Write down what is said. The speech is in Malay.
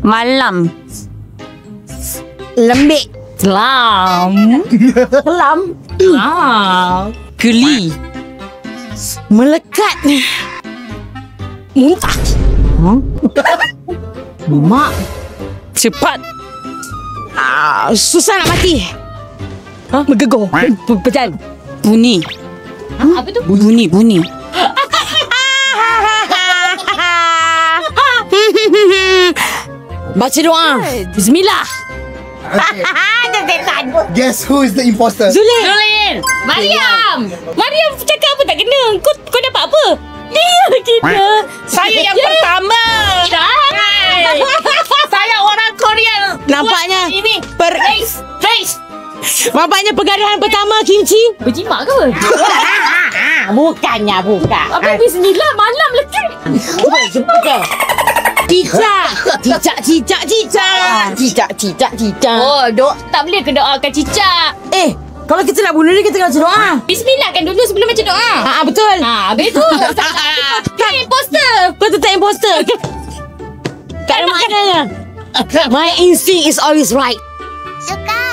Malam. Lembik. Selam. Kelam. Geli. Melekat. Muntah. Mak. Cepat. Susah nak mati. Menggegor. Pejan. Bunyi. Apa tu? Bunyi. Baca doa. Bismillah. Guess who is the imposter? Zulin. Mariam cakap apa tak kena. Kau dapat apa? Dia kita. Saya yang pertama. Saya orang Korea. Nampaknya Ini. Face. Nampaknya pegadaian pertama kimchi. Berjimat ke? Bukannya bukan. Apa bismillah malam lekit. Cicak. Oh, tak boleh ke doakan cicak? Kalau kita nak bunuh dia, kita baca doa. Bismillah kan dulu sebelum baca doa. Betul. Habis tu. Kan imposter. Kau tetap imposter. Tak ada maknanya. My instinct is always right. Suka.